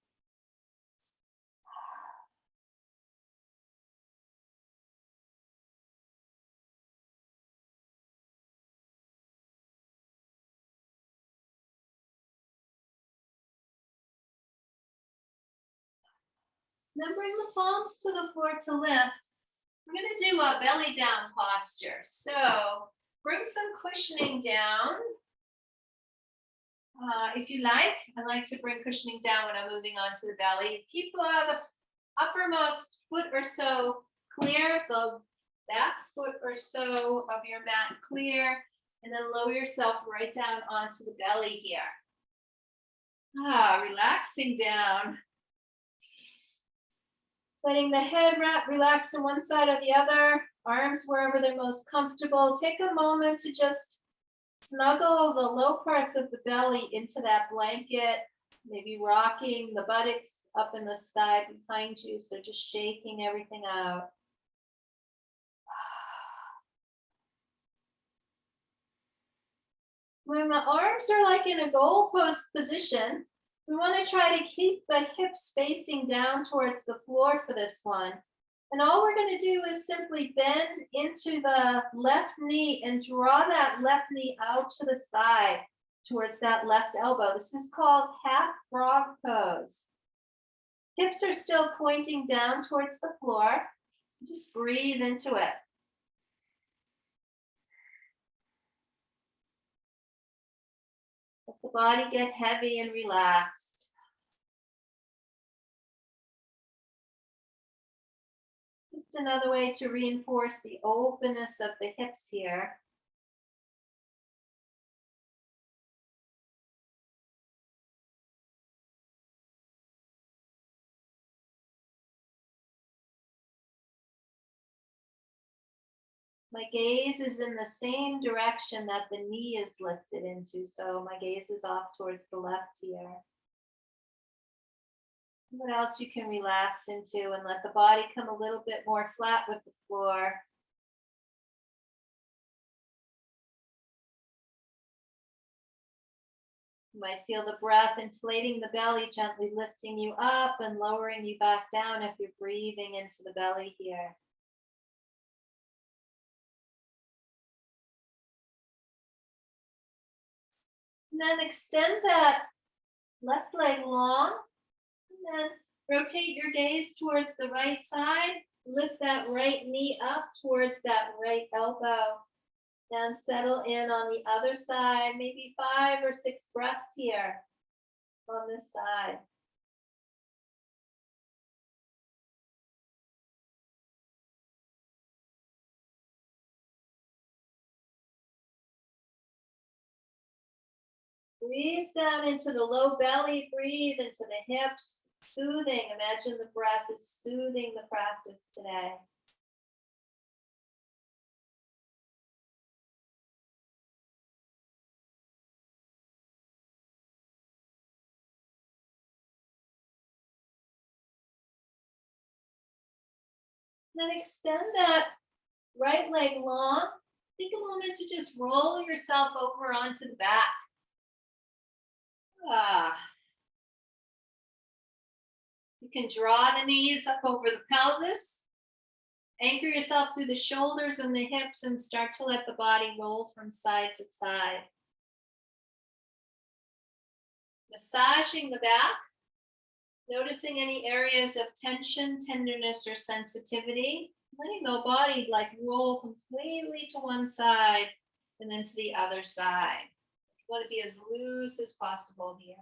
S1: Then bring the palms to the floor to lift. We're going to do a belly down posture. So bring some cushioning down. If you like, I like to bring cushioning down when I'm moving on to the belly. Keep the uppermost foot or so clear, the back foot or so of your mat clear, and then lower yourself right down onto the belly here. Relaxing down. Letting the head relax to one side or the other, arms wherever they're most comfortable. Take a moment to just snuggle the low parts of the belly into that blanket, maybe rocking the buttocks up in the sky behind you. So just shaking everything out. When the arms are like in a goalpost position, we want to try to keep the hips facing down towards the floor for this one. And all we're going to do is simply bend into the left knee and draw that left knee out to the side towards that left elbow. This is called half frog pose. Hips are still pointing down towards the floor. Just breathe into it. Let the body get heavy and relaxed. Just another way to reinforce the openness of the hips here. My gaze is in the same direction that the knee is lifted into, so my gaze is off towards the left here. What else you can relax into and let the body come a little bit more flat with the floor. You might feel the breath inflating the belly, gently lifting you up and lowering you back down if you're breathing into the belly here. And then extend that left leg long. And then rotate your gaze towards the right side. Lift that right knee up towards that right elbow. And settle in on the other side. Maybe 5 or 6 breaths here on this side. Breathe down into the low belly, breathe into the hips, soothing. Imagine the breath is soothing the practice today. Then extend that right leg long. Take a moment to just roll yourself over onto the back. Ah. You can draw the knees up over the pelvis. Anchor yourself through the shoulders and the hips and start to let the body roll from side to side. Massaging the back, noticing any areas of tension, tenderness, or sensitivity. Letting the body like roll completely to one side and then to the other side. You want to be as loose as possible here.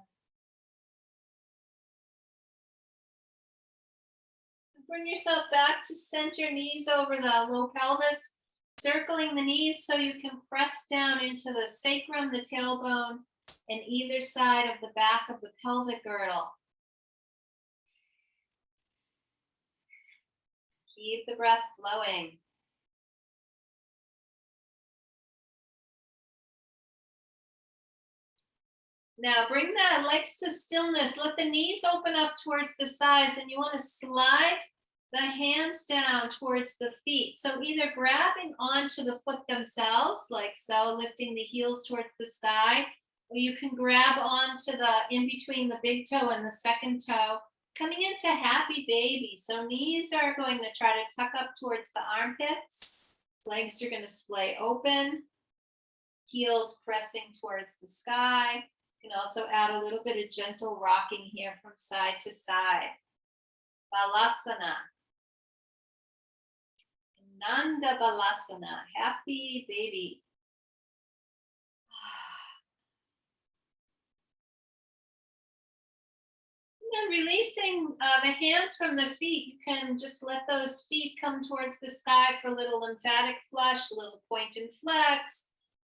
S1: Bring yourself back to center, knees over the low pelvis, circling the knees so you can press down into the sacrum, the tailbone, and either side of the back of the pelvic girdle. Keep the breath flowing. Now bring the legs to stillness. Let the knees open up towards the sides, and you want to slide the hands down towards the feet. So either grabbing onto the foot themselves, like so, lifting the heels towards the sky, or you can grab onto the in between the big toe and the second toe, coming into happy baby. So knees are going to try to tuck up towards the armpits. Legs are going to splay open. Heels pressing towards the sky. You can also add a little bit of gentle rocking here from side to side. Balasana. Nanda Balasana. Happy baby. And then releasing the hands from the feet, you can just let those feet come towards the sky for a little lymphatic flush, a little point and flex,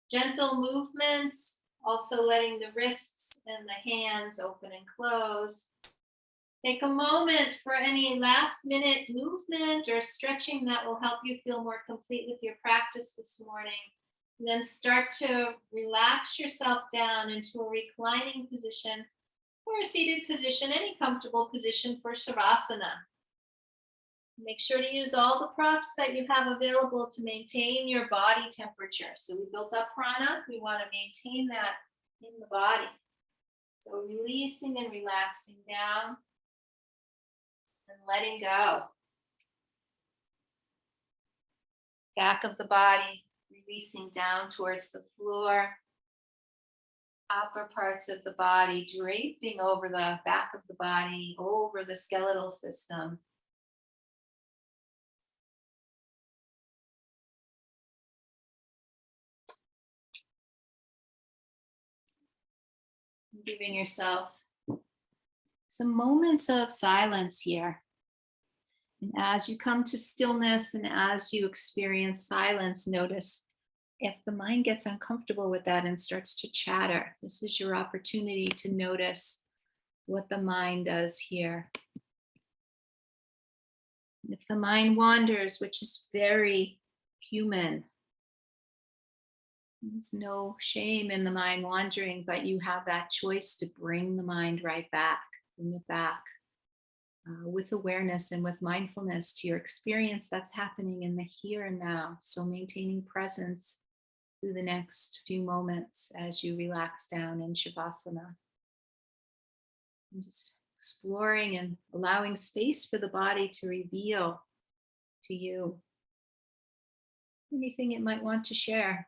S1: gentle movements. Also letting the wrists and the hands open and close. Take a moment for any last minute movement or stretching that will help you feel more complete with your practice this morning. And then start to relax yourself down into a reclining position or a seated position, any comfortable position for Shavasana. Make sure to use all the props that you have available to maintain your body temperature. So we built up prana. We want to maintain that in the body. So releasing and relaxing down and letting go. Back of the body, releasing down towards the floor. Upper parts of the body draping over the back of the body, over the skeletal system. Giving yourself some moments of silence here. And as you come to stillness and as you experience silence, notice if the mind gets uncomfortable with that and starts to chatter. This is your opportunity to notice what the mind does here. And if the mind wanders, which is very human, there's no shame in the mind wandering, but you have that choice to bring the mind right back, bring it back with awareness and with mindfulness to your experience that's happening in the here and now. So maintaining presence through the next few moments as you relax down in Shavasana. And just exploring and allowing space for the body to reveal to you anything it might want to share.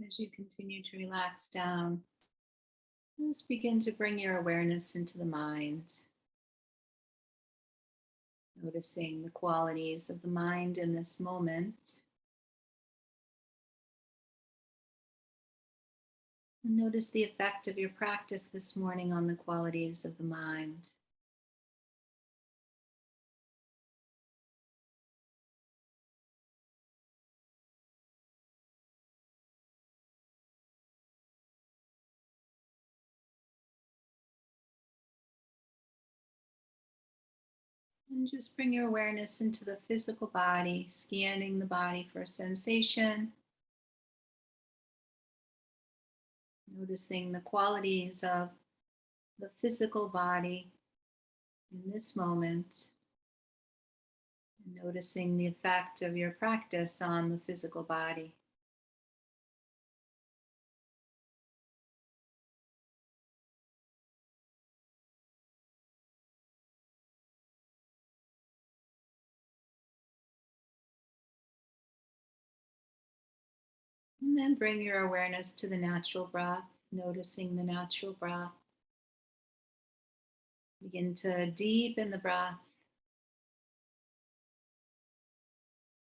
S1: As you continue to relax down, just begin to bring your awareness into the mind, noticing the qualities of the mind in this moment. And notice the effect of your practice this morning on the qualities of the mind. And just bring your awareness into the physical body, scanning the body for sensation, noticing the qualities of the physical body in this moment, and noticing the effect of your practice on the physical body. And then bring your awareness to the natural breath, noticing the natural breath. Begin to deepen the breath.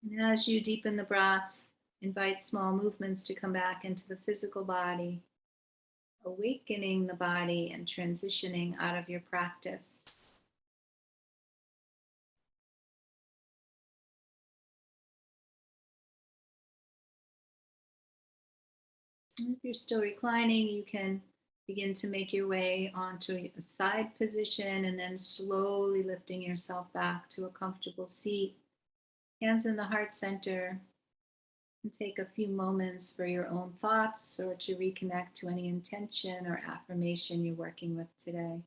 S1: And as you deepen the breath, invite small movements to come back into the physical body, awakening the body and transitioning out of your practice. And if you're still reclining, you can begin to make your way onto a side position and then slowly lifting yourself back to a comfortable seat. Hands in the heart center. And take a few moments for your own thoughts or to reconnect to any intention or affirmation you're working with today.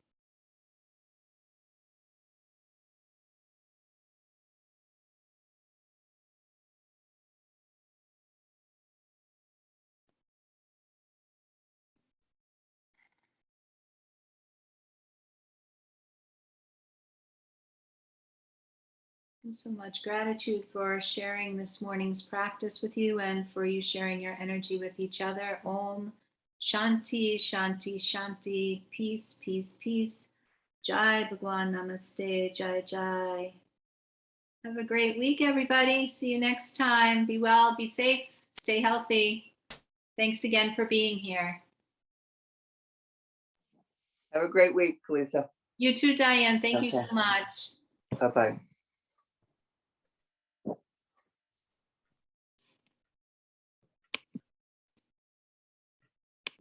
S1: And so much gratitude for sharing this morning's practice with you and for you sharing your energy with each other. Om Shanti, Shanti, Shanti. Peace, peace, peace. Jai Bhagwan Namaste. Jai Jai. Have a great week, everybody. See you next time. Be well, be safe, stay healthy. Thanks again for being here.
S2: Have a great week, Lisa.
S1: You too, Diane. Thank you so
S2: Okay.
S1: much.
S2: Bye-bye.